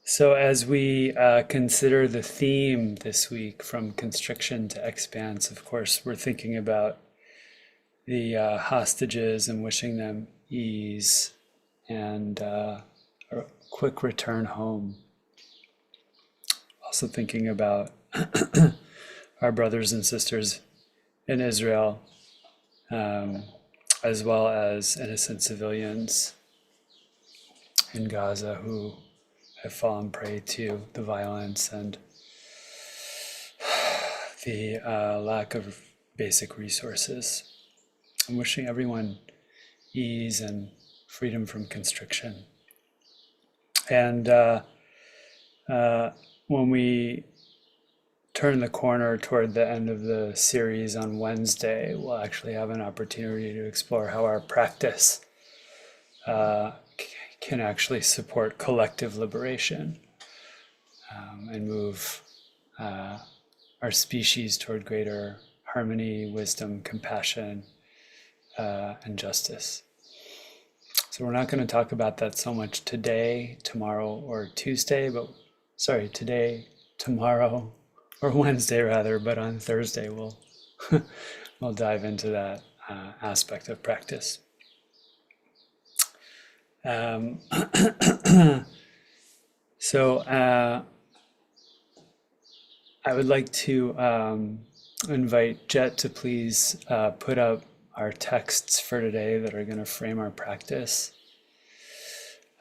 So, as we consider the theme this week from constriction to expanse, of course, we're thinking about the hostages and wishing them ease and a quick return home. Also, thinking about our brothers and sisters in Israel, as well as innocent civilians in Gaza who have fallen prey to the violence and the lack of basic resources. I'm wishing everyone ease and freedom from constriction. And when we turn the corner toward the end of the series on Wednesday, we'll actually have an opportunity to explore how our practice can actually support collective liberation and move our species toward greater harmony, wisdom, compassion, and justice. So we're not going to talk about that so much today, tomorrow, or Tuesday, today, tomorrow, or Wednesday rather, but on Thursday we'll we'll dive into that aspect of practice. So I would like to invite Jet to please put up our texts for today that are going to frame our practice.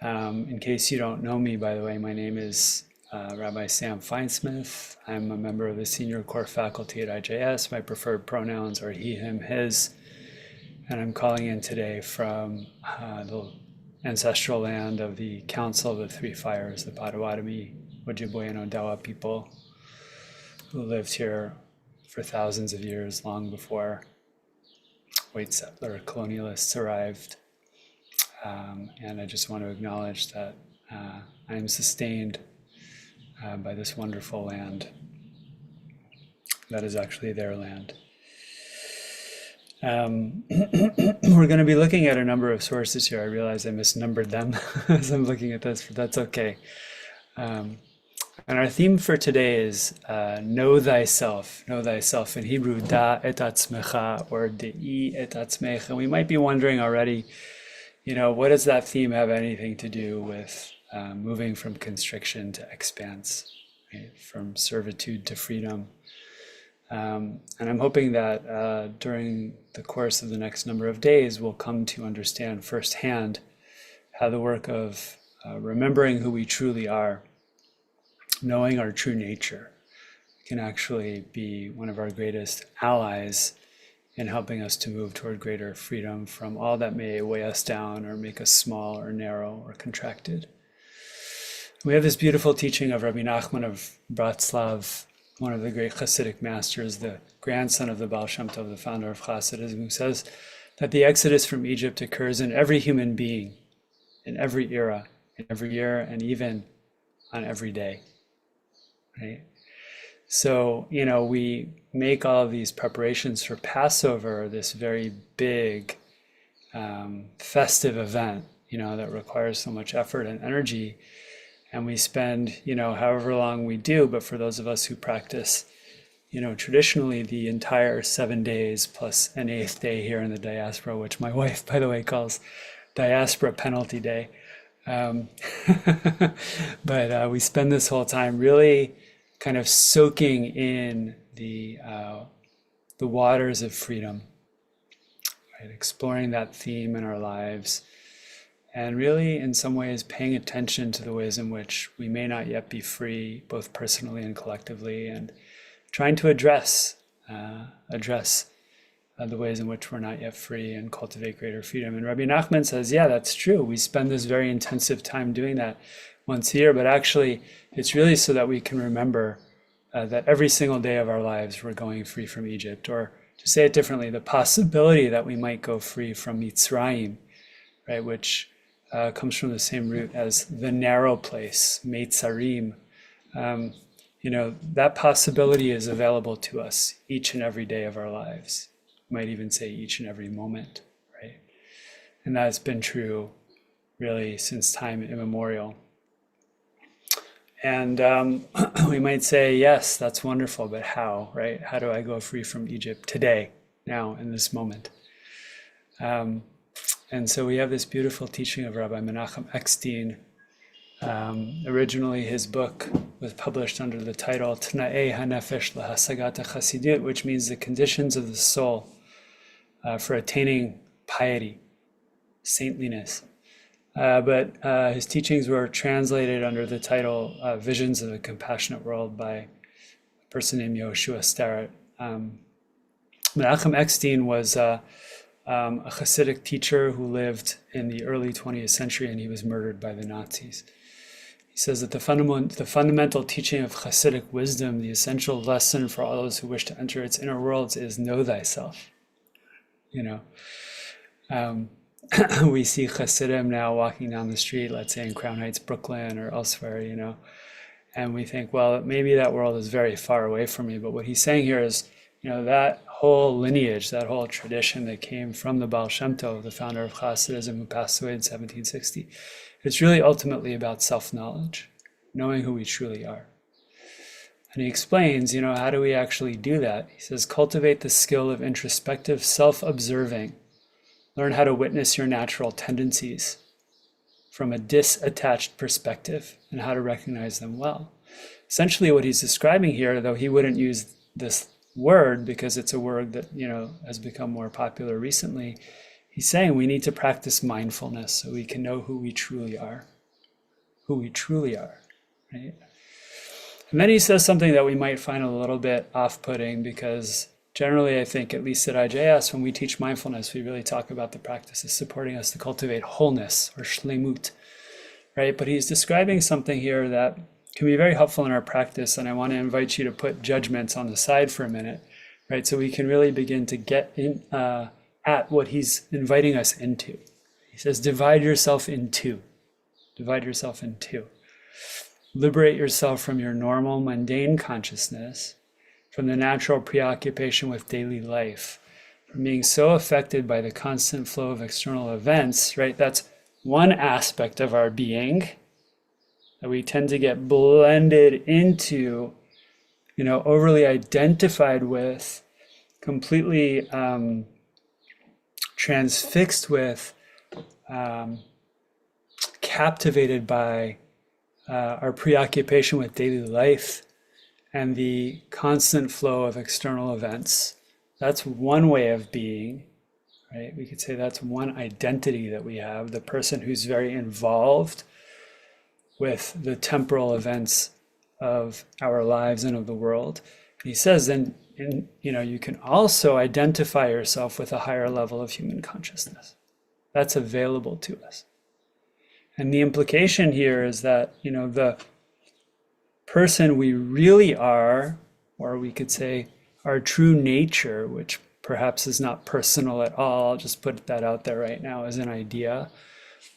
In case you don't know me, by the way, my name is Rabbi Sam Feinsmith. I'm a member of the senior core faculty at IJS. My preferred pronouns are he, him, his, and I'm calling in today from the ancestral land of the Council of the Three Fires, the Potawatomi, Ojibwe, and Odawa people who lived here for thousands of years, long before white settler colonialists arrived. And I just want to acknowledge that I am sustained by this wonderful land that is actually their land. We're going to be looking at a number of sources here. I realize I misnumbered them as I'm looking at this, but that's okay. And our theme for today is know thyself. Know thyself. In Hebrew, da et atzmecha, or de'i et atzmecha. And we might be wondering already, what does that theme have anything to do with moving from constriction to expanse, right? From servitude to freedom? And I'm hoping that during the course of the next number of days, we'll come to understand firsthand how the work of remembering who we truly are, knowing our true nature, can actually be one of our greatest allies in helping us to move toward greater freedom from all that may weigh us down or make us small or narrow or contracted. We have this beautiful teaching of Rabbi Nachman of Bratslav, one of the great Hasidic masters, the grandson of the Baal Shem Tov, the founder of Hasidism, who says that the exodus from Egypt occurs in every human being, in every era, in every year, and even on every day, right? So, we make all of these preparations for Passover, this very big festive event, that requires so much effort and energy. And we spend, however long we do, but for those of us who practice, traditionally the entire 7 days plus an 8th day here in the diaspora, which my wife, by the way, calls diaspora penalty day. But we spend this whole time really kind of soaking in the waters of freedom, right? Exploring that theme in our lives, and really, in some ways, paying attention to the ways in which we may not yet be free, both personally and collectively, and trying to address the ways in which we're not yet free and cultivate greater freedom. And Rabbi Nachman says, yeah, that's true. We spend this very intensive time doing that once a year, but actually, it's really so that we can remember that every single day of our lives, we're going free from Egypt, or to say it differently, the possibility that we might go free from Mitzrayim, right, which comes from the same root as the narrow place, Meitzarim. That possibility is available to us each and every day of our lives. You might even say each and every moment, right? And that's been true really since time immemorial. And we might say, yes, that's wonderful, but how, right? How do I go free from Egypt today, now, in this moment? And so we have this beautiful teaching of Rabbi Menachem Eckstein. Originally, his book was published under the title Tna'ei HaNefesh Lahasagat HaChasidut, which means the conditions of the soul for attaining piety, saintliness. But his teachings were translated under the title Visions of a Compassionate World by a person named Yehoshua Starrett. Menachem Eckstein was a Hasidic teacher who lived in the early 20th century, and he was murdered by the Nazis. He says that the fundamental teaching of Hasidic wisdom, the essential lesson for all those who wish to enter its inner worlds, is know thyself. We see Hasidim now walking down the street, let's say in Crown Heights, Brooklyn, or elsewhere, and we think, well, maybe that world is very far away from me. But what he's saying here is, that whole lineage, that whole tradition that came from the Baal Shem Tov, the founder of Hasidism, who passed away in 1760, it's really ultimately about self-knowledge, knowing who we truly are. And he explains, how do we actually do that? He says, cultivate the skill of introspective self-observing. Learn how to witness your natural tendencies from a disattached perspective and how to recognize them well. Essentially what he's describing here, though he wouldn't use this word because it's a word that, has become more popular recently, he's saying we need to practice mindfulness so we can know who we truly are, right? And then he says something that we might find a little bit off-putting, because generally, I think, at least at IJS, when we teach mindfulness, we really talk about the practices supporting us to cultivate wholeness, or shlemut, right? But he's describing something here that can be very helpful in our practice, and I want to invite you to put judgments on the side for a minute, right? So we can really begin to get in at what he's inviting us into. He says, divide yourself in two. Divide yourself in two. Liberate yourself from your normal, mundane consciousness, from the natural preoccupation with daily life, from being so affected by the constant flow of external events, right? That's one aspect of our being that we tend to get blended into, overly identified with, completely transfixed with, captivated by our preoccupation with daily life and the constant flow of external events. That's one way of being, right? We could say that's one identity that we have, the person who's very involved with the temporal events of our lives and of the world. And he says then, you can also identify yourself with a higher level of human consciousness. That's available to us. And the implication here is that, the person we really are, or we could say our true nature, which perhaps is not personal at all, I'll just put that out there right now as an idea.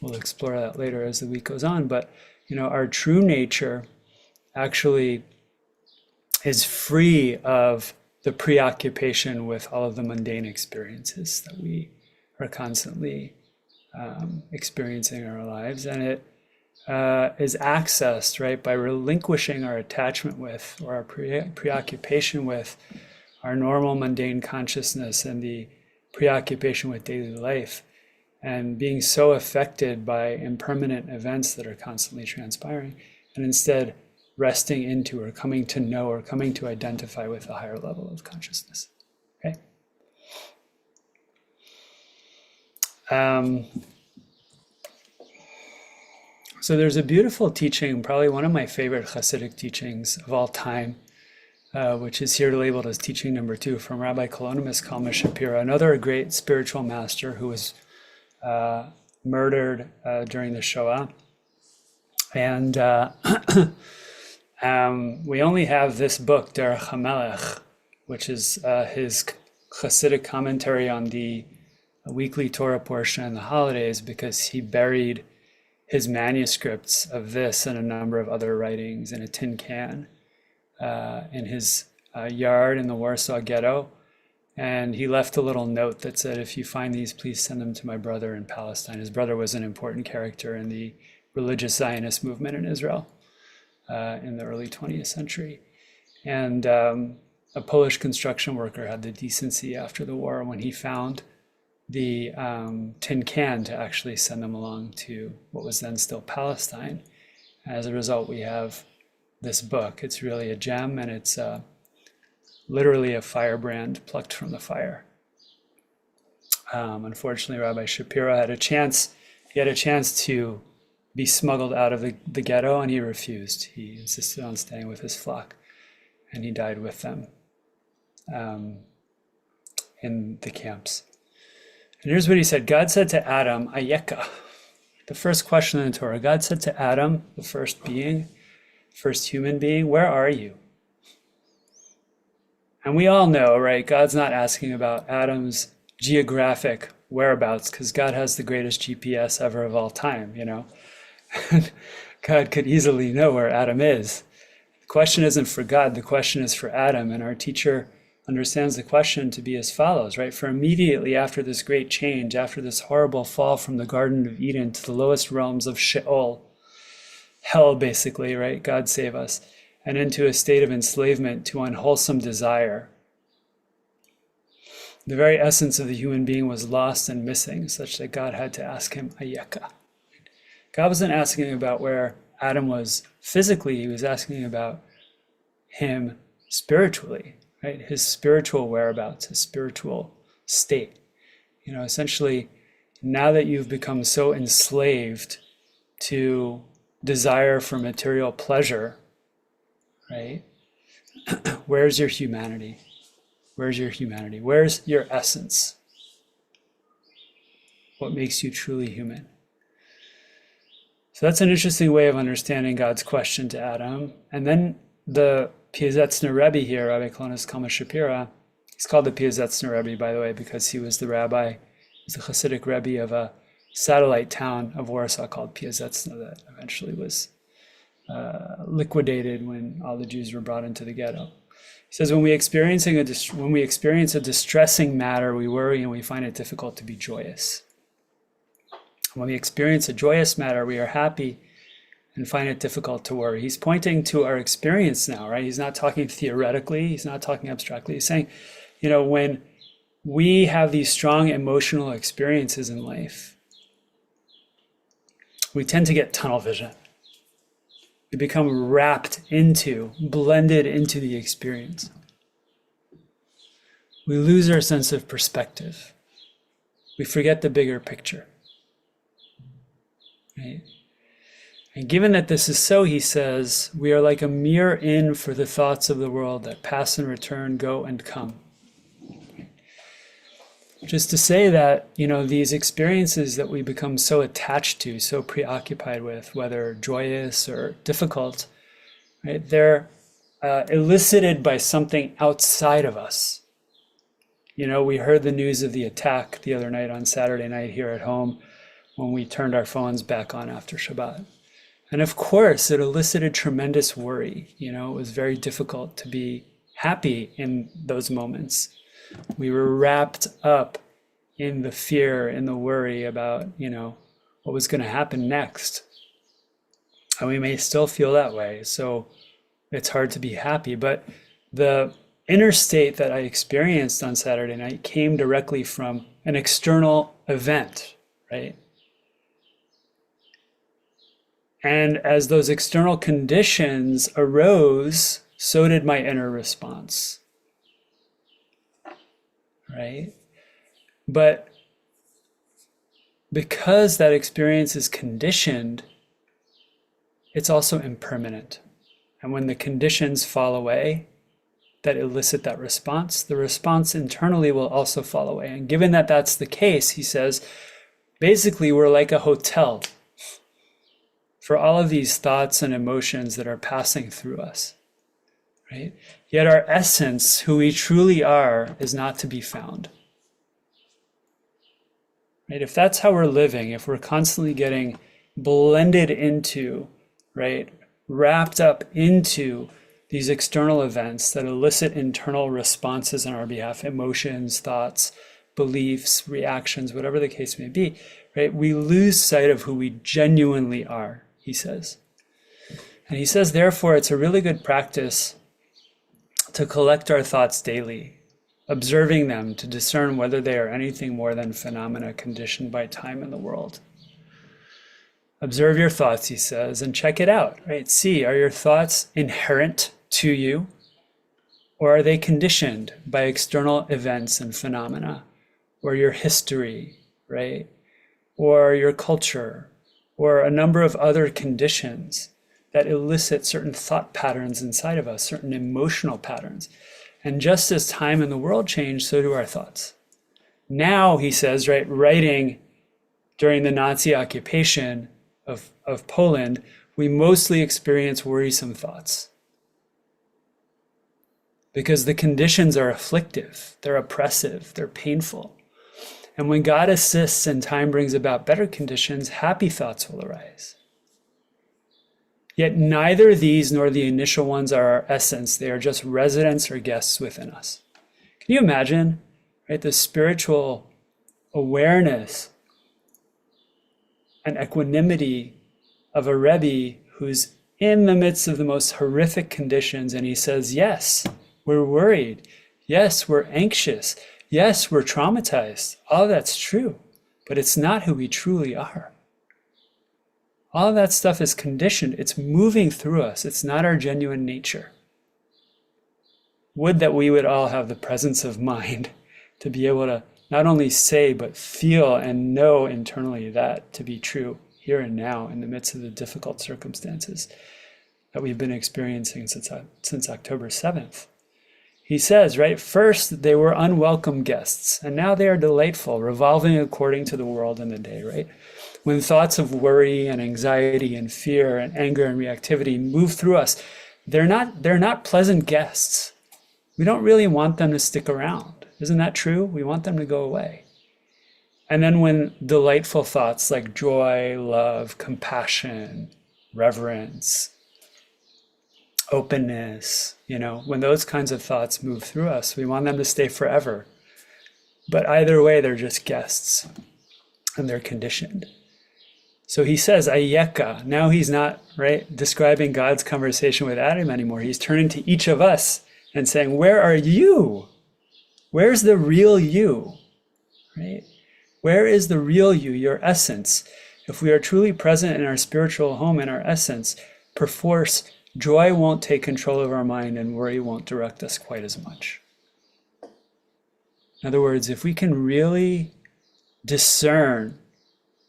We'll explore that later as the week goes on. But, our true nature actually is free of the preoccupation with all of the mundane experiences that we are constantly experiencing in our lives. And it is accessed, right, by relinquishing our attachment with, or our preoccupation with, our normal mundane consciousness and the preoccupation with daily life, and being so affected by impermanent events that are constantly transpiring, and instead resting into, or coming to know, or coming to identify with a higher level of consciousness. Okay. So there's a beautiful teaching, probably one of my favorite Hasidic teachings of all time, which is here labeled as teaching number 2, from Rabbi Kalonymus Kalma Shapira, another great spiritual master who was murdered during the Shoah. And we only have this book, Derech HaMelech, which is his Hasidic commentary on the weekly Torah portion and the holidays, because he buried his manuscripts of this and a number of other writings in a tin can in his yard in the Warsaw Ghetto. And he left a little note that said, if you find these, please send them to my brother in Palestine. His brother was an important character in the religious Zionist movement in Israel. in the early 20th century. And a Polish construction worker had the decency after the war, when he found the tin can, to actually send them along to what was then still Palestine. As a result, we have this book. It's really a gem, and it's literally a firebrand plucked from the fire. Unfortunately, Rabbi Shapiro had a chance. He had a chance to be smuggled out of the ghetto, and he refused. He insisted on staying with his flock, and he died with them in the camps. And here's what he said. God said to Adam, Ayeka. The first question in the Torah, God said to Adam, the first being, first human being, where are you? And we all know, right? God's not asking about Adam's geographic whereabouts, because God has the greatest GPS ever of all time, you know? God could easily know where Adam is. The question isn't for God, the question is for Adam. And our teacher understands the question to be as follows, right? For immediately after this great change, after this horrible fall from the Garden of Eden to the lowest realms of Sheol, hell basically, right? God save us. And into a state of enslavement to unwholesome desire. The very essence of the human being was lost and missing, such that God had to ask him, Ayeka. God wasn't asking about where Adam was physically, he was asking about him spiritually, right? His spiritual whereabouts, his spiritual state. You know, essentially, now that you've become so enslaved to desire for material pleasure, right? Where's your humanity? Where's your humanity? Where's your essence? What makes you truly human? So that's an interesting way of understanding God's question to Adam. And then the Piazetzner Rebbe here, Rabbi Klonos Kalma Shapira, he's called the Piazetzner Rebbe, by the way, because he was the rabbi, he's the Hasidic Rebbe of a satellite town of Warsaw called Piazetzna that eventually was liquidated when all the Jews were brought into the ghetto. He says, when we experience a distressing matter, we worry and we find it difficult to be joyous. When we experience a joyous matter, we are happy and find it difficult to worry. He's pointing to our experience now, right? He's not talking theoretically. He's not talking abstractly. He's saying, you know, when we have these strong emotional experiences in life, we tend to get tunnel vision. We become wrapped into, blended into the experience. We lose our sense of perspective. We forget the bigger picture. Right? And given that this is so, he says, we are like a mere inn for the thoughts of the world that pass and return, go and come. Just to say that, you know, these experiences that we become so attached to, so preoccupied with, whether joyous or difficult, right? They're elicited by something outside of us. You know, we heard the news of the attack the other night on Saturday night here at home when we turned our phones back on after Shabbat. And of course, it elicited tremendous worry. You know, it was very difficult to be happy in those moments. We were wrapped up in the fear and the worry about, you know, what was going to happen next. And we may still feel that way. So it's hard to be happy. But the inner state that I experienced on Saturday night came directly from an external event, right? And as those external conditions arose, so did my inner response. Right? But because that experience is conditioned, it's also impermanent. And when the conditions fall away that elicit that response, the response internally will also fall away. And given that that's the case, he says, basically we're like a hotel for all of these thoughts and emotions that are passing through us. Right? Yet our essence, who we truly are, is not to be found. Right? If that's how we're living, if we're constantly getting blended into, right, wrapped up into these external events that elicit internal responses on our behalf, emotions, thoughts, beliefs, reactions, whatever the case may be, right, we lose sight of who we genuinely are, he says. And he says, therefore, it's a really good practice to collect our thoughts daily, observing them to discern whether they are anything more than phenomena conditioned by time in the world. Observe your thoughts, he says, and check it out, right? See, are your thoughts inherent to you, or are they conditioned by external events and phenomena, or your history, right? Or your culture, or a number of other conditions that elicit certain thought patterns inside of us, certain emotional patterns. And just as time in the world changed, so do our thoughts. Now, he says, right, writing during the Nazi occupation of Poland, we mostly experience worrisome thoughts. Because the conditions are afflictive, they're oppressive, they're painful. And when God assists and time brings about better conditions, happy thoughts will arise. Yet neither these nor the initial ones are our essence. They are just residents or guests within us. Can you imagine, right, the spiritual awareness and equanimity of a Rabbi who's in the midst of the most horrific conditions, and he says, yes, we're worried. Yes, we're anxious. Yes, we're traumatized. All that's true, but it's not who we truly are. All of that stuff is conditioned. It's moving through us. It's not our genuine nature. Would that we would all have the presence of mind to be able to not only say, but feel and know internally that to be true here and now in the midst of the difficult circumstances that we've been experiencing since October 7th. He says, right, first they were unwelcome guests, and now they are delightful, revolving according to the world and the day, right? When thoughts of worry and anxiety and fear and anger and reactivity move through us, they're not pleasant guests. We don't really want them to stick around. Isn't that true? We want them to go away. And then when delightful thoughts like joy, love, compassion, reverence, openness, when those kinds of thoughts move through us, we want them to stay forever. But either way, they're just guests and they're conditioned. So he says, Ayeka. Now he's not, right, describing God's conversation with Adam anymore. He's turning to each of us and saying, where are you? Where's the real you, right? Where is the real you, your essence? If we are truly present in our spiritual home, in our essence, perforce, joy won't take control of our mind and worry won't direct us quite as much. In other words, if we can really discern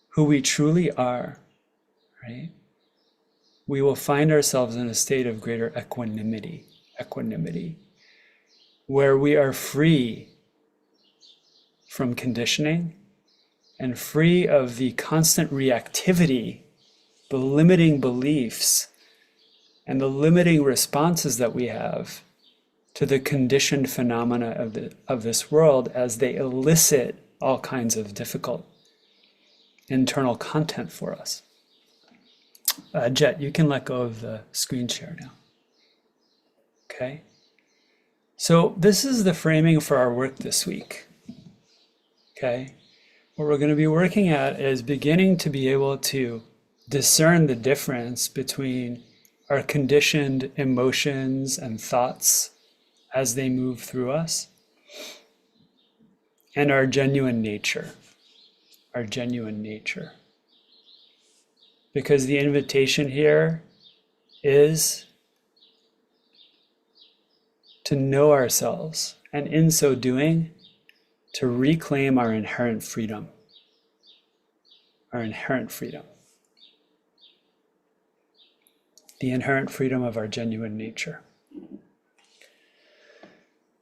who we truly are, right, we will find ourselves in a state of greater equanimity, where we are free from conditioning and free of the constant reactivity, the limiting beliefs, and the limiting responses that we have to the conditioned phenomena of this world as they elicit all kinds of difficult internal content for us. Jet, you can let go of the screen share now. Okay? So this is the framing for our work this week. Okay? What we're going to be working at is beginning to be able to discern the difference between our conditioned emotions and thoughts as they move through us and our genuine nature. Because the invitation here is to know ourselves, and in so doing, to reclaim our inherent freedom. The inherent freedom of our genuine nature.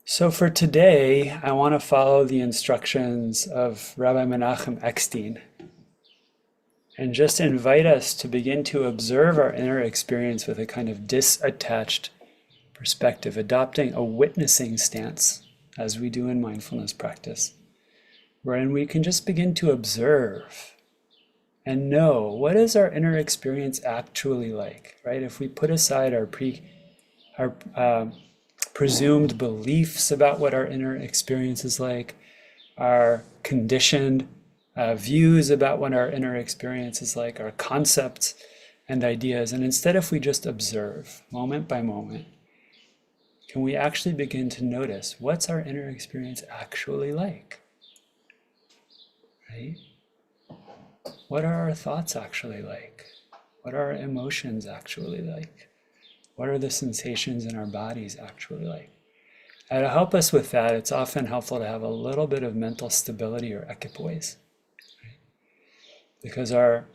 So for today, I want to follow the instructions of Rabbi Menachem Eckstein and just invite us to begin to observe our inner experience with a kind of disattached perspective, adopting a witnessing stance, as we do in mindfulness practice, wherein we can just begin to observe and know what is our inner experience actually like, right? If we put aside our presumed beliefs about what our inner experience is like, our conditioned views about what our inner experience is like, our concepts and ideas. And instead, if we just observe moment by moment, can we actually begin to notice what's our inner experience actually like? Right? What are our thoughts actually like? What are our emotions actually like? What are the sensations in our bodies actually like? And to help us with that, it's often helpful to have a little bit of mental stability or equipoise, because our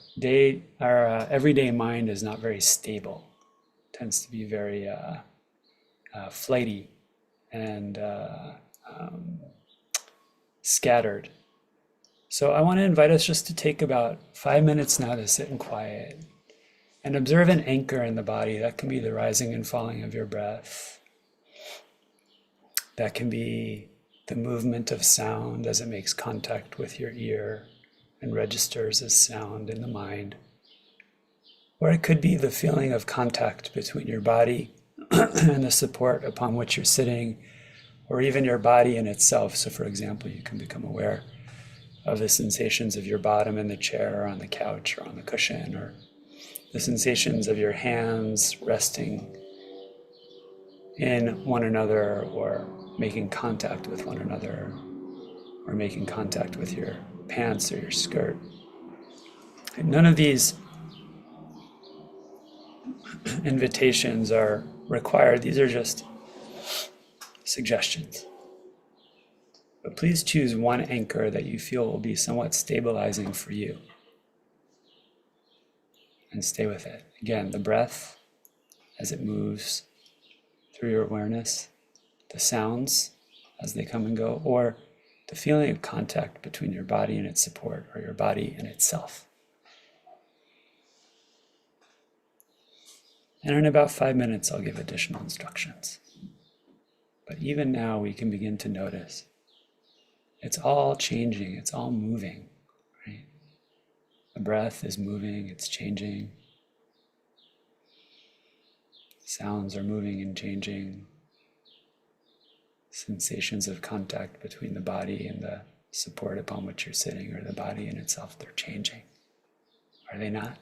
everyday mind is not very stable. It tends to be very flighty and scattered. So I want to invite us just to take about 5 minutes now to sit in quiet and observe an anchor in the body. That can be the rising and falling of your breath. That can be the movement of sound as it makes contact with your ear and registers as sound in the mind. Or it could be the feeling of contact between your body and the support upon which you're sitting, or even your body in itself. So for example, you can become aware of the sensations of your bottom in the chair or on the couch or on the cushion, or the sensations of your hands resting in one another or making contact with one another, or making contact with your pants or your skirt. And none of these invitations are required. These are just suggestions. But please choose one anchor that you feel will be somewhat stabilizing for you, and stay with it. Again, the breath as it moves through your awareness, the sounds as they come and go, or the feeling of contact between your body and its support, or your body and itself. And in about 5 minutes, I'll give additional instructions. But even now, we can begin to notice it's all changing, it's all moving, right? The breath is moving, it's changing. Sounds are moving and changing. Sensations of contact between the body and the support upon which you're sitting, or the body in itself, they're changing. Are they not?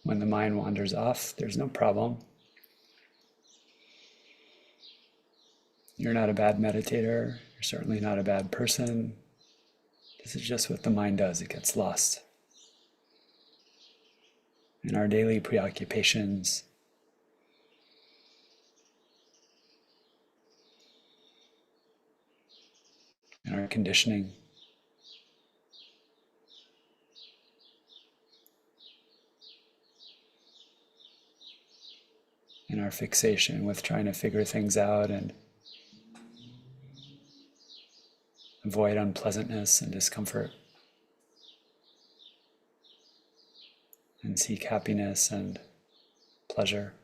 When the mind wanders off, there's no problem. You're not a bad meditator. You're certainly not a bad person. This is just what the mind does. It gets lost in our daily preoccupations, in our conditioning, in our fixation with trying to figure things out and avoid unpleasantness and discomfort, and seek happiness and pleasure.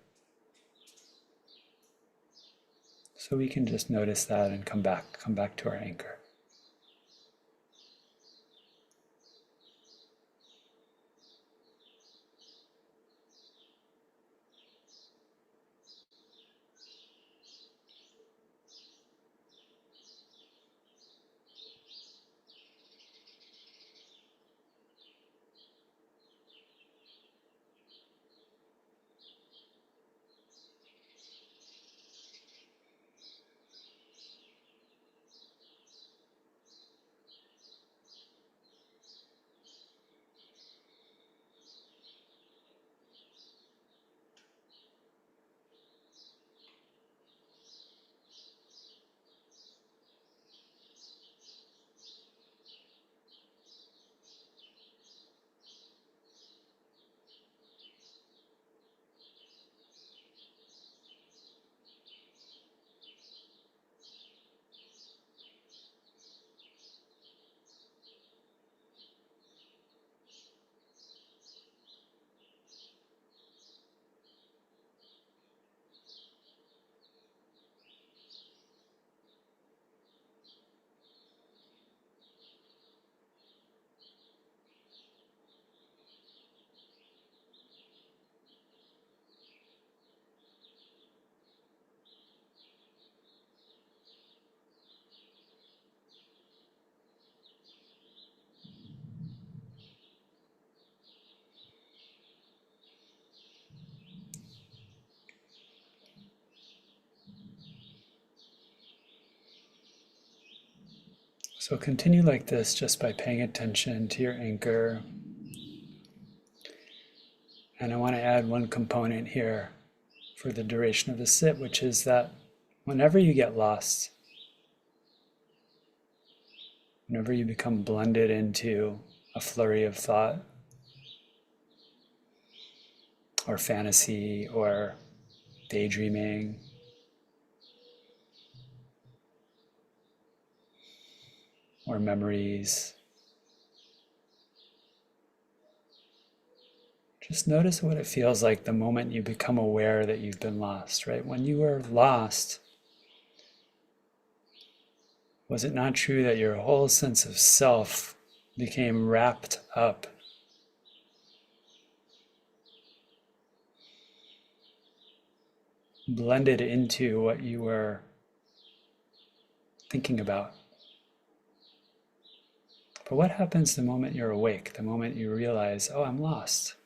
So we can just notice that and come back to our anchor. So continue like this just by paying attention to your anchor. And I want to add one component here for the duration of the sit, which is that whenever you get lost, whenever you become blended into a flurry of thought or fantasy or daydreaming, or memories, just notice what it feels like the moment you become aware that you've been lost, right? When you were lost, was it not true that your whole sense of self became wrapped up blended into what you were thinking about? But what happens the moment you're awake, the moment you realize, oh, I'm lost?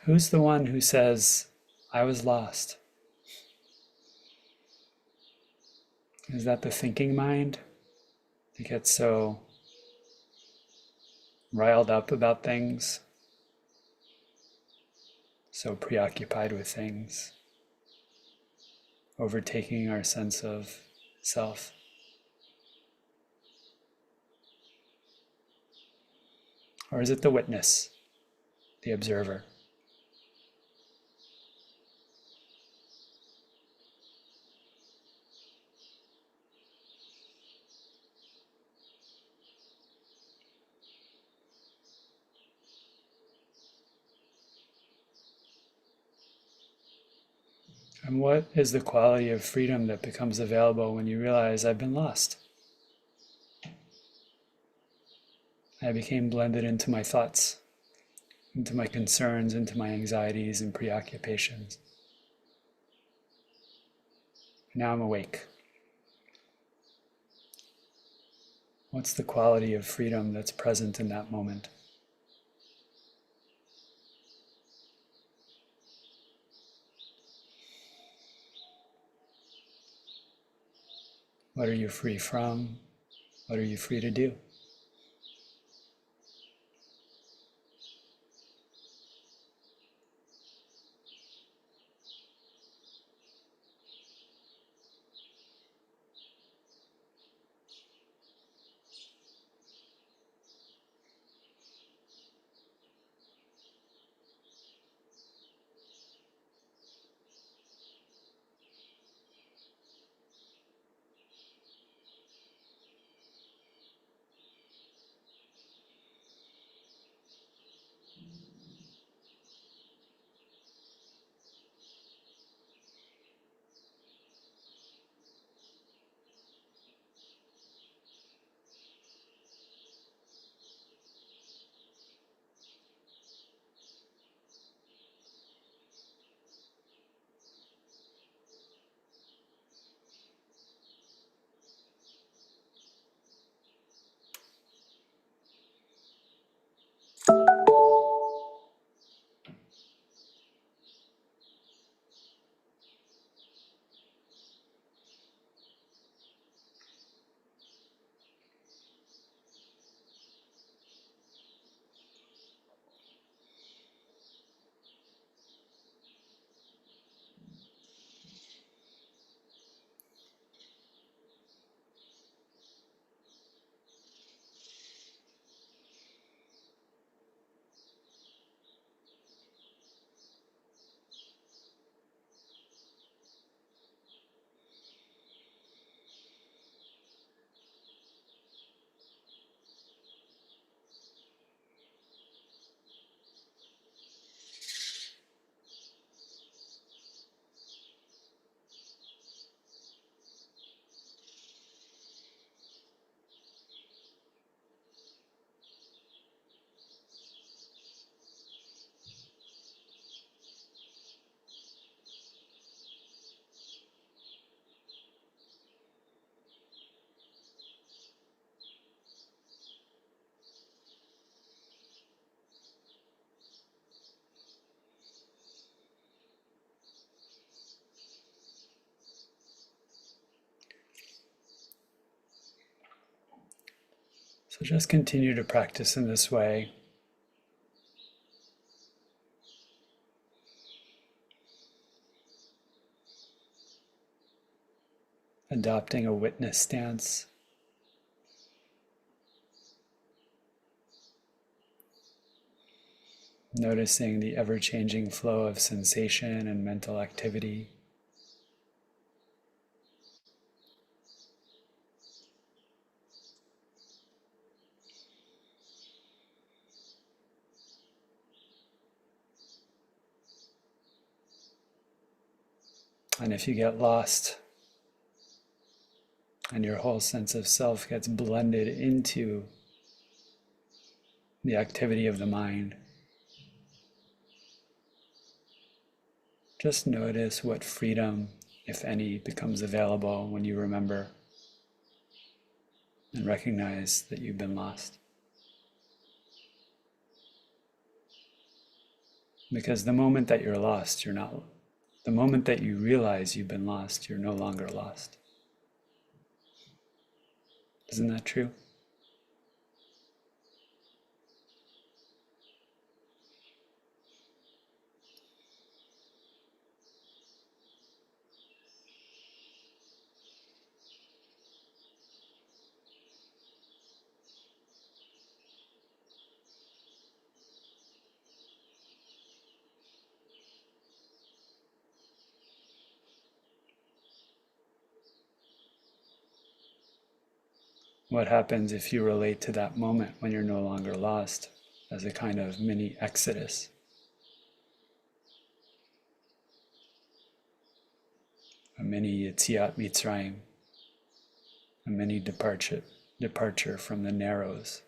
Who's the one who says, I was lost? Is that the thinking mind that gets so riled up about things, so preoccupied with things, overtaking our sense of self? Or is it the witness, the observer? And what is the quality of freedom that becomes available when you realize I've been lost? I became blended into my thoughts, into my concerns, into my anxieties and preoccupations. Now I'm awake. What's the quality of freedom that's present in that moment? What are you free from? What are you free to do? So just continue to practice in this way. Adopting a witness stance. Noticing the ever-changing flow of sensation and mental activity. And if you get lost and your whole sense of self gets blended into the activity of the mind, just notice what freedom, if any, becomes available when you remember and recognize that you've been lost. Because the moment that you're lost, you're not. The moment that you realize you've been lost, you're no longer lost. Isn't that true? What happens if you relate to that moment when you're no longer lost as a kind of mini exodus? A mini Yetziat Mitzrayim, a mini departure from the narrows.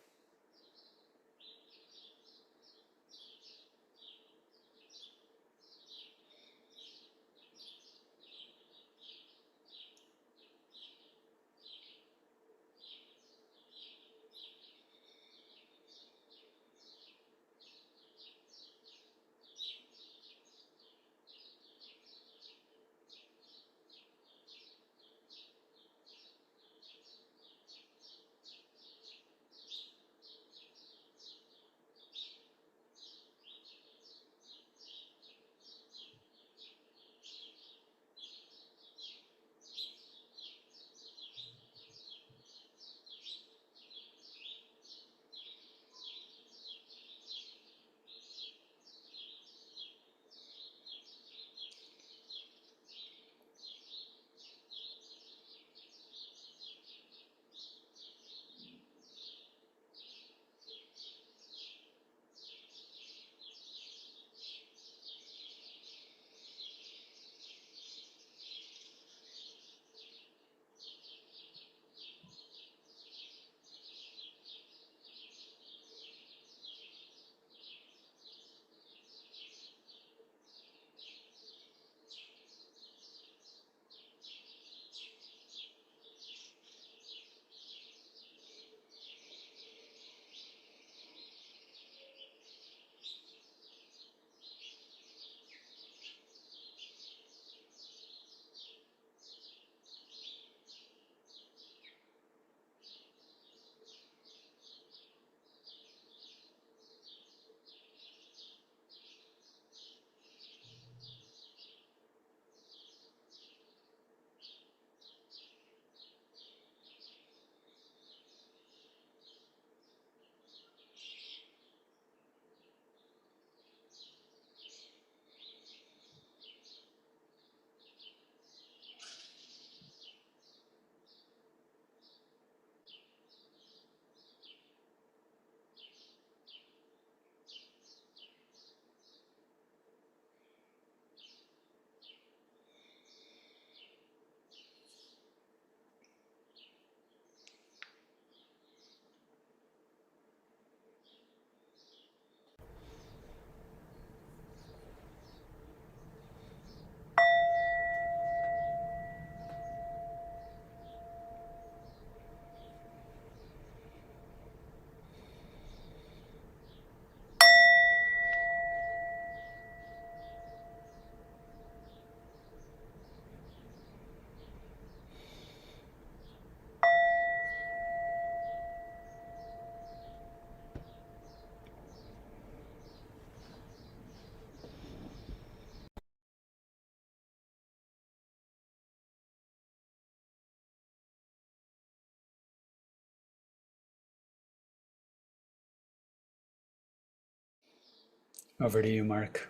Over to you, Mark.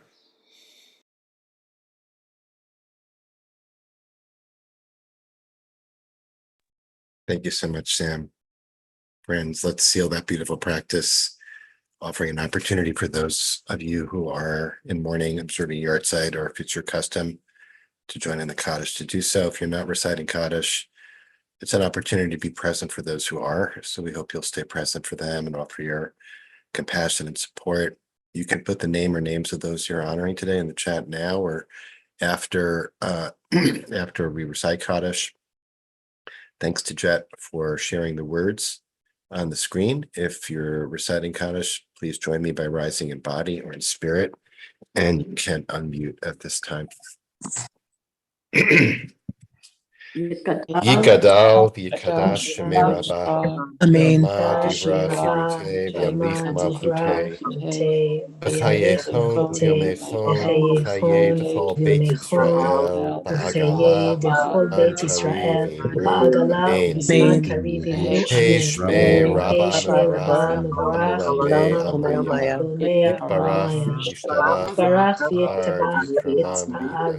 Thank you so much, Sam. Friends, let's seal that beautiful practice, offering an opportunity for those of you who are in mourning, observing yahrzeit, or if it's your custom to join in the Kaddish to do so. If you're not reciting Kaddish, it's an opportunity to be present for those who are. So we hope you'll stay present for them and offer your compassion and support. You can put the name or names of those you're honoring today in the chat now or after after we recite Kaddish. Thanks to Jet for sharing the words on the screen. If you're reciting Kaddish, please join me by rising in body or in spirit, and you can unmute at this time. Yikadal v'yikadash shemei Rabbi. Amen. Yama divra chirute v'yalich malchute. B'chayecho v'yomecho chaye d'chol Beit Yisrael ba'agala v'zman karivim. Amen. Hey Shmei Rabba Mevarach Amuram Amriya Yitbarach Yishtarach Yitbar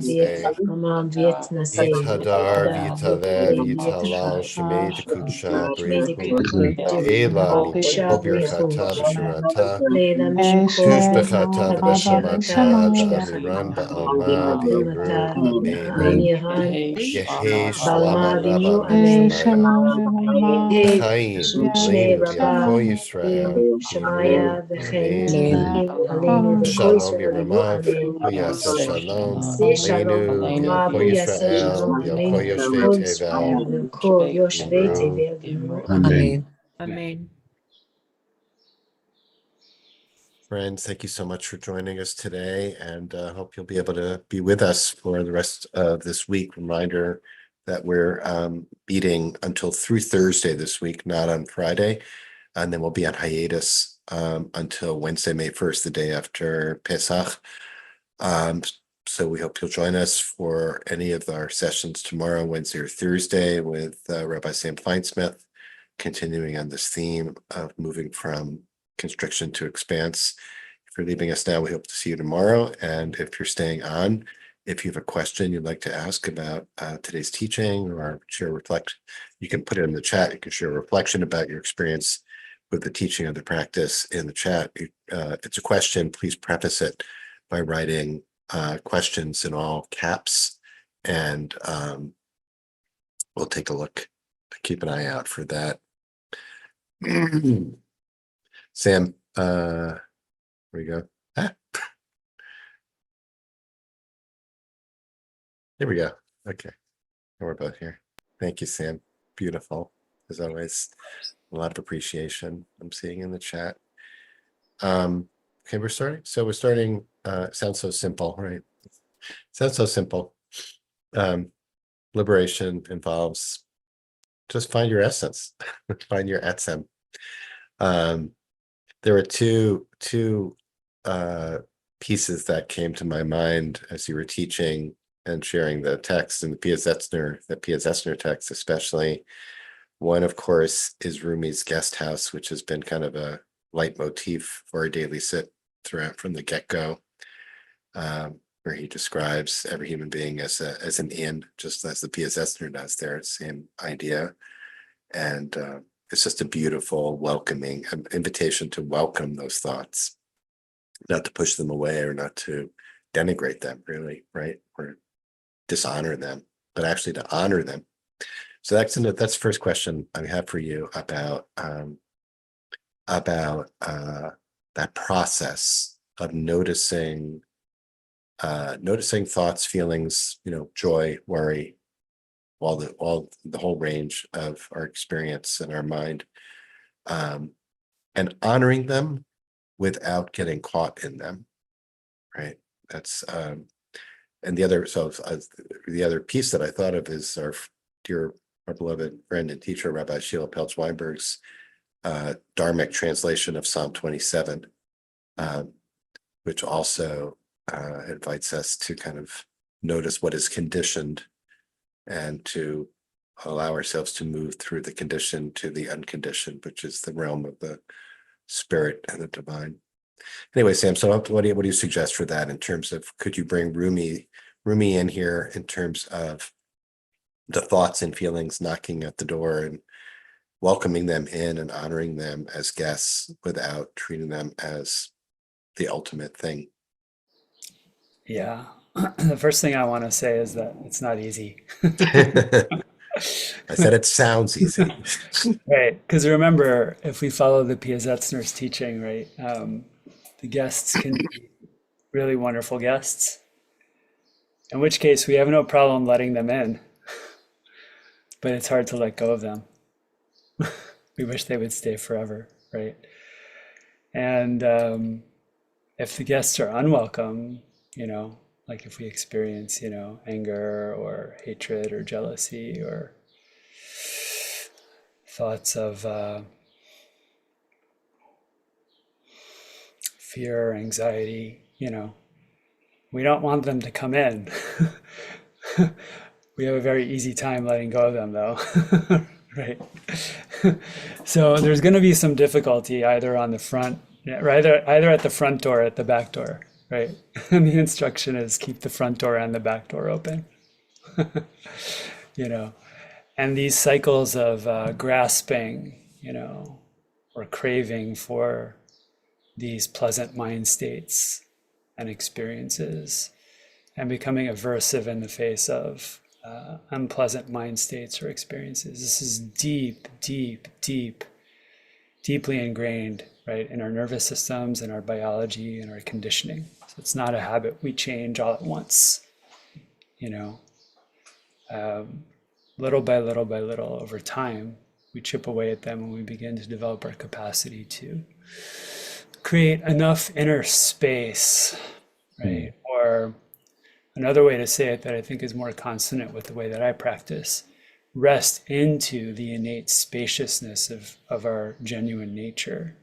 V'Karmam V'Yitnaseh Yithadar V'Yitalel Yitalal Shemei Dekudsha Breichu Ve'ela Mikol Birchata V'Shirata Tushbechata V'Nechamata Da'amiran Ba'alma V'Yimru Amen Yehi Shalama Rabba Shemaya Chaim, Aleinu, V'Yachol Yisrael, V'Yimru, Amen. Shalom Yeramav, V'Yaseh Shalom, Aleinu, V'Yachol Yisrael, V'Yachol Yoshvei Tevel, V'Yimru, Amen. Amen. Friends, thank you so much for joining us today, and hope you'll be able to be with us for the rest of this week. Reminder that we're meeting until through Thursday this week, not on Friday. And then we'll be on hiatus until Wednesday, May 1st, the day after Pesach. So we hope you'll join us for any of our sessions tomorrow, Wednesday or Thursday with Rabbi Sam Feinsmith, continuing on this theme of moving from constriction to expanse. If you're leaving us now, we hope to see you tomorrow. And if you're staying on, if you have a question you'd like to ask about today's teaching or share reflect, you can put it in the chat. You can share a reflection about your experience with the teaching of the practice in the chat. It's a question, please preface it by writing questions in all caps, and we'll take a look, keep an eye out for that. Sam, where we go? Ah. Here we go. Okay, we're both here. Thank you, Sam. Beautiful, as always. A lot of appreciation I'm seeing in the chat. Okay, we're starting. So we're starting. Sounds so simple, right? Sounds so simple. Liberation involves just find your essence, find your etzem. There were two pieces that came to my mind as you were teaching and sharing the text in the Pia Zetzner text, especially. One, of course, is Rumi's guest house, which has been kind of a leitmotif for our daily sit throughout from the get-go, where he describes every human being as an inn, just as the Pia Zetzner does there, same idea. And it's just a beautiful, welcoming invitation to welcome those thoughts, not to push them away or not to denigrate them, really, right? Or dishonor them, but actually to honor them. So that's the first question I have for you about that process of noticing thoughts, feelings, joy, worry, all the whole range of our experience in our mind, and honoring them without getting caught in them, right? That's and the other piece that I thought of is our beloved friend and teacher Rabbi Sheila Peltz Weinberg's Dharmic translation of Psalm 27, which also invites us to kind of notice what is conditioned and to allow ourselves to move through the conditioned to the unconditioned, which is the realm of the spirit and the divine. Anyway, Sam, so what do you suggest for that in terms of, could you bring Rumi in here in terms of the thoughts and feelings knocking at the door and welcoming them in and honoring them as guests without treating them as the ultimate thing? Yeah. The first thing I want to say is that it's not easy. I said it sounds easy. Right. Because remember, if we follow the Piasetzner's teaching, right, the guests can be really wonderful guests, in which case we have no problem letting them in, but it's hard to let go of them. We wish they would stay forever, right? And if the guests are unwelcome, like if we experience, anger or hatred or jealousy or thoughts of fear or anxiety, we don't want them to come in. We have a very easy time letting go of them, though, right? So there's going to be some difficulty either on the front, or either at the front door or at the back door, right? And the instruction is keep the front door and the back door open, you know. And these cycles of grasping, or craving for these pleasant mind states and experiences, and becoming aversive in the face of unpleasant mind states or experiences. This is deeply ingrained, right, in our nervous systems, in our biology, in our conditioning. So it's not a habit we change all at once, you know. Little by little by little over time, we chip away at them and we begin to develop our capacity to create enough inner space, right? Or another way to say it that I think is more consonant with the way that I practice, rest into the innate spaciousness of our genuine nature,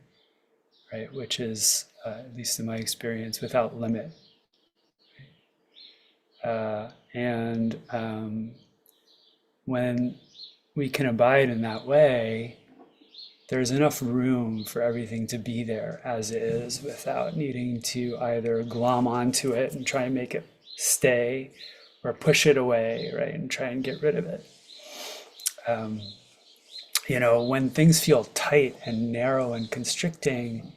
right? Which is, at least in my experience, without limit. And when we can abide in that way, there's enough room for everything to be there as it is without needing to either glom onto it and try and make it stay or push it away, right? And try and get rid of it. When things feel tight and narrow and constricting,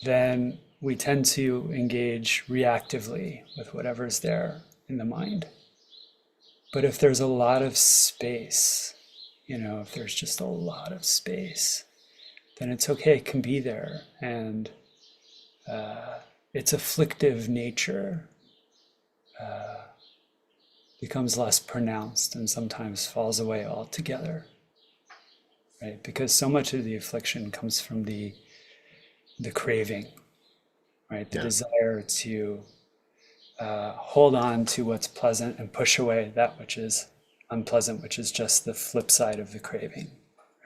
then we tend to engage reactively with whatever's there in the mind. But if there's a lot of space, if there's just a lot of space, then it's okay, it can be there. And its afflictive nature becomes less pronounced and sometimes falls away altogether, right? Because so much of the affliction comes from the craving, right? The desire to hold on to what's pleasant and push away that which is unpleasant, which is just the flip side of the craving,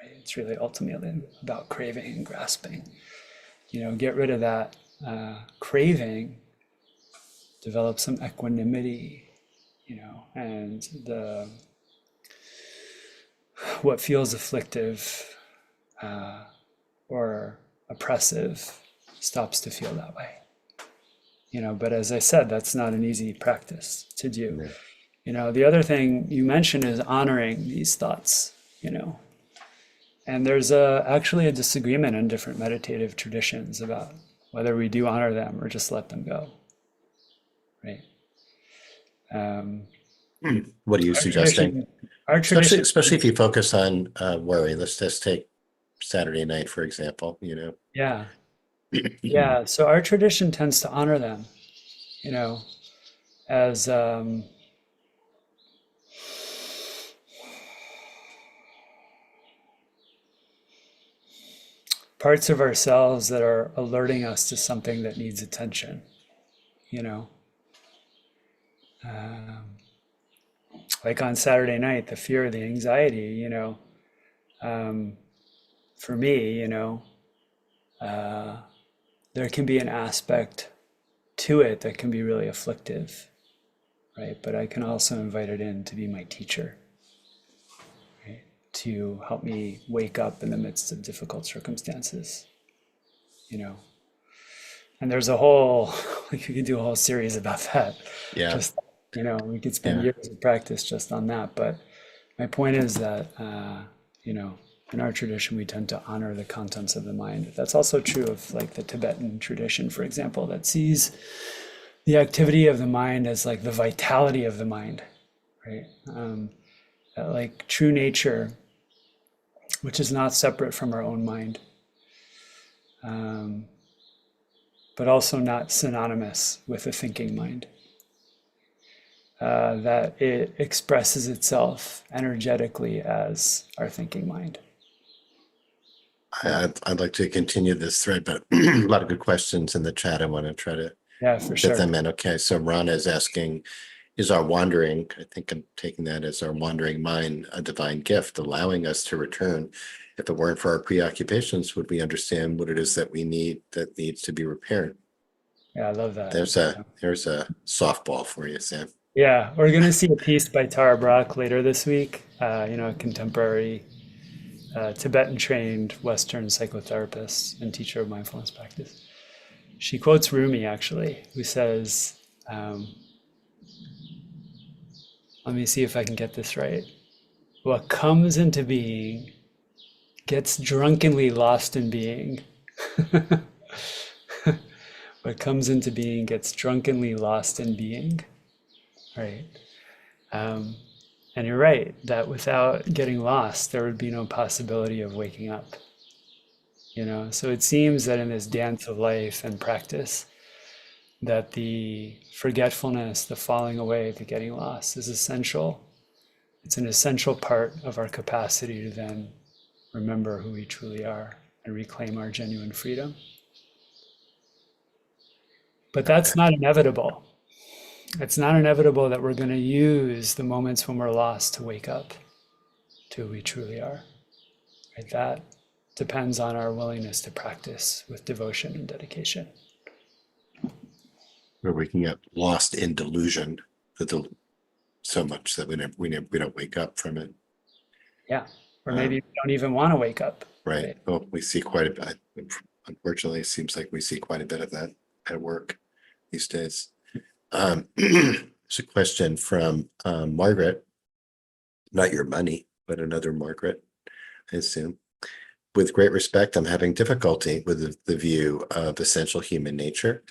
right? It's really ultimately about craving and grasping. Get rid of that craving, develop some equanimity, and what feels afflictive or oppressive stops to feel that way. But as I said, that's not an easy practice to do. The other thing you mentioned is honoring these thoughts, and there's actually a disagreement in different meditative traditions about whether we do honor them or just let them go, right? What are you suggesting? Our tradition, Especially if you focus on worry. Let's just take Saturday night, for example, yeah, yeah. So our tradition tends to honor them, as parts of ourselves that are alerting us to something that needs attention, you know. Like on Saturday night, the fear, the anxiety, for me, there can be an aspect to it that can be really afflictive, right? But I can also invite it in to be my teacher, right? To help me wake up in the midst of difficult circumstances, you know. And there's a whole, like we could do a whole series about that. Yeah, Just, we could spend yeah. years of practice just on that. But my point is that, in our tradition, we tend to honor the contents of the mind. That's also true of like the Tibetan tradition, for example, that sees the activity of the mind as like the vitality of the mind, right? Like true nature, which is not separate from our own mind, um, but also not synonymous with the thinking mind. That it expresses itself energetically as our thinking mind. I'd like to continue this thread, but a lot of good questions in the chat. I want to try to Yeah, for fit sure. them in. Okay, so Rana is asking, is our wandering, I think I'm taking that as our wandering mind, a divine gift, allowing us to return? If it weren't for our preoccupations, would we understand what it is that we need, that needs to be repaired? Yeah, I love that. There's a softball for you, Sam. Yeah, we're going to see a piece by Tara Brach later this week, a contemporary Tibetan trained Western psychotherapist and teacher of mindfulness practice. She quotes Rumi actually, who says, let me see if I can get this right. What comes into being gets drunkenly lost in being. What comes into being gets drunkenly lost in being, right? And you're right that without getting lost, there would be no possibility of waking up. So it seems that in this dance of life and practice, that the forgetfulness, the falling away, the getting lost is essential. It's an essential part of our capacity to then remember who we truly are and reclaim our genuine freedom. But that's not inevitable. It's not inevitable that we're going to use the moments when we're lost to wake up to who we truly are. Right? That depends on our willingness to practice with devotion and dedication. Where we can get lost in delusion so much that we don't wake up from it. Yeah. Or maybe we don't even want to wake up. Right. Well, we see quite a bit. Unfortunately, it seems like we see quite a bit of that at work these days. There's a question from Margaret, not your money, but another Margaret, I assume. With great respect, I'm having difficulty with the view of essential human nature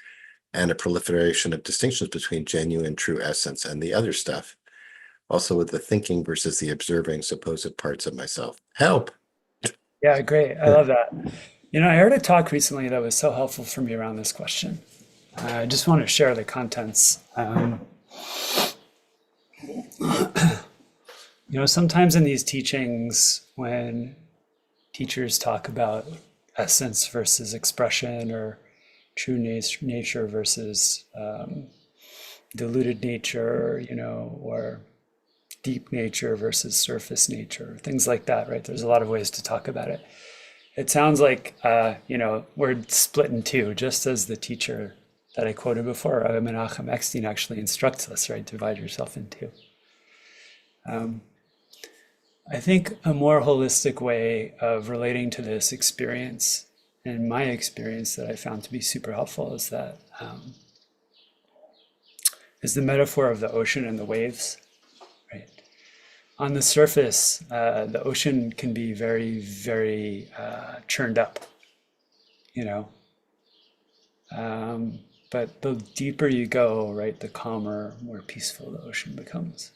and a proliferation of distinctions between genuine true essence and the other stuff. Also with the thinking versus the observing supposed parts of myself. Help! Yeah, great. I love that. I heard a talk recently that was so helpful for me around this question. I just want to share the contents. Sometimes in these teachings, when teachers talk about essence versus expression or true nature versus diluted nature, or deep nature versus surface nature, things like that, right? There's a lot of ways to talk about it. It sounds like, we're split in two, just as the teacher that I quoted before, Rabbi Menachem Eckstein, actually instructs us, right? Divide yourself in two. I think a more holistic way of relating to this experience, and my experience that I found to be super helpful, is that is the metaphor of the ocean and the waves, right? On the surface, the ocean can be very, very churned up, but the deeper you go, right, the calmer, more peaceful the ocean becomes.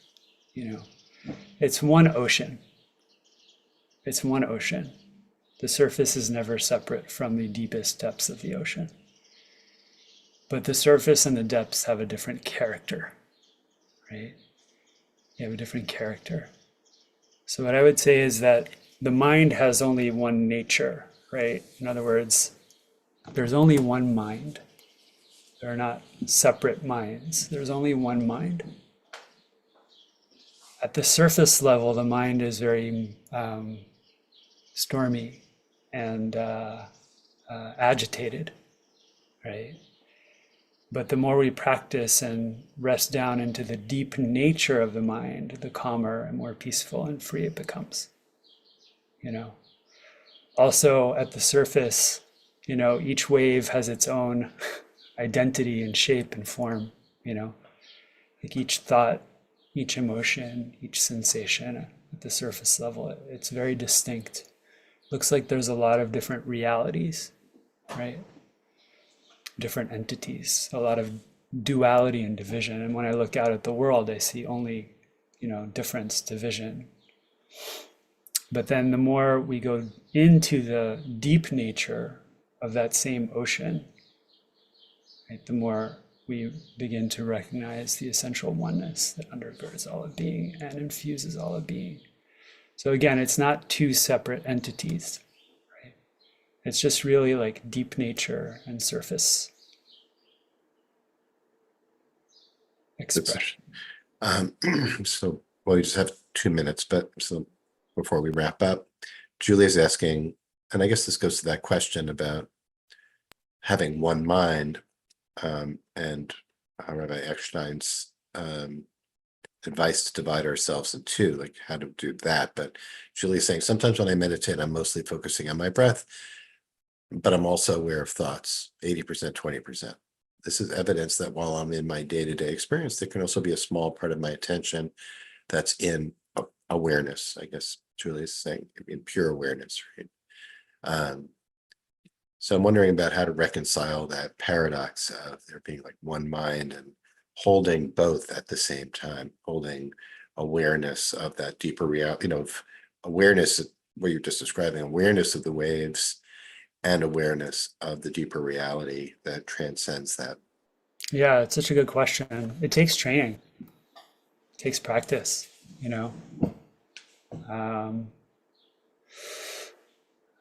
It's one ocean. It's one ocean. The surface is never separate from the deepest depths of the ocean. But the surface and the depths have a different character, right? They have a different character. So what I would say is that the mind has only one nature, right? In other words, there's only one mind. There are not separate minds. There's only one mind. At the surface level, the mind is very stormy and agitated, right? But the more we practice and rest down into the deep nature of the mind, the calmer and more peaceful and free it becomes. Also at the surface, each wave has its own identity and shape and form, you know, like each thought, each emotion, each sensation at the surface level, it's very distinct. Looks like there's a lot of different realities, right? Different entities, a lot of duality and division. And when I look out at the world, I see only, difference, division. But then the more we go into the deep nature of that same ocean, right, the more we begin to recognize the essential oneness that undergirds all of being and infuses all of being. So again, it's not two separate entities, right? It's just really like deep nature and surface expression. So, well, we just have 2 minutes, but so before we wrap up, Julia's asking, and I guess this goes to that question about having one mind, and Rabbi Eckstein's advice to divide ourselves in two, like how to do that. But Julia's saying, sometimes when I meditate, I'm mostly focusing on my breath, but I'm also aware of thoughts, 80%, 20%. This is evidence that while I'm in my day-to-day experience, there can also be a small part of my attention that's in awareness, I guess Julia's saying, in pure awareness, right? So I'm wondering about how to reconcile that paradox of there being like one mind and holding both at the same time, holding awareness of that deeper reality, of awareness, what you're just describing, awareness of the waves and awareness of the deeper reality that transcends that. Yeah, it's such a good question. It takes training, it takes practice, you know.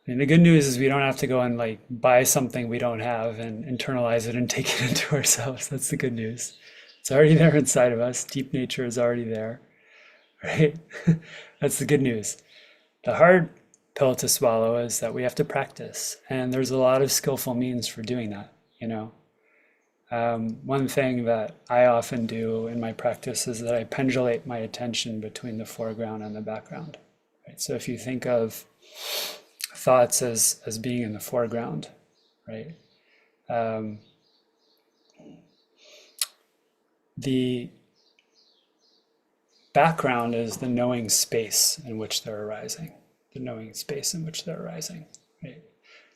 And the good news is we don't have to go and like buy something we don't have and internalize it and take it into ourselves. That's the good news. It's already there inside of us. Deep nature is already there, right? That's the good news. The hard pill to swallow is that we have to practice, and there's a lot of skillful means for doing that, you know. One thing that I often do in my practice is that I pendulate my attention between the foreground and the background. Right? So if you think of thoughts as being in the foreground, right? The background is the knowing space in which they're arising, the knowing space in which they're arising, right?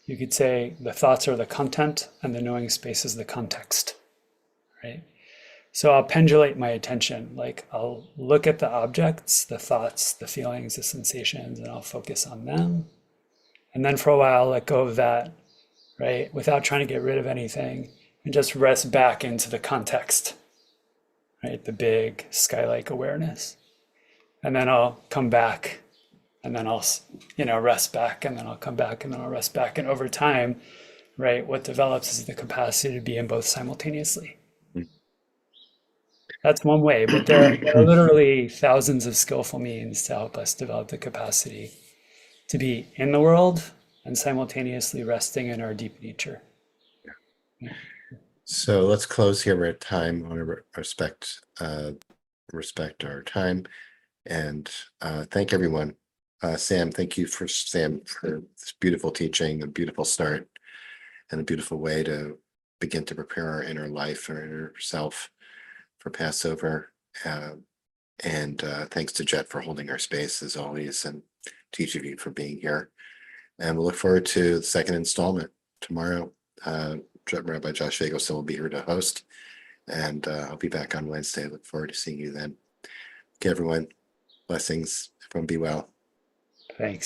You could say the thoughts are the content and the knowing space is the context, right? So I'll pendulate my attention, like I'll look at the objects, the thoughts, the feelings, the sensations, and I'll focus on them. And then for a while, I'll let go of that, right? Without trying to get rid of anything and just rest back into the context, right? The big sky-like awareness. And then I'll come back and then I'll, rest back and then I'll come back and then I'll rest back. And over time, right, what develops is the capacity to be in both simultaneously. That's one way, but there are literally thousands of skillful means to help us develop the capacity to be in the world and simultaneously resting in our deep nature. So let's close here. We're at time. I want to respect our time and thank everyone. Sam, thank you for this beautiful teaching, a beautiful start, and a beautiful way to begin to prepare our inner life, our inner self for Passover. And thanks to Jet for holding our space as always, and to each of you for being here. And we'll look forward to the second installment tomorrow. Rabbi Josh Vagelson will be here to host, and I'll be back on Wednesday. Look forward to seeing you then. Okay, everyone. Blessings. Everyone be well. Thanks.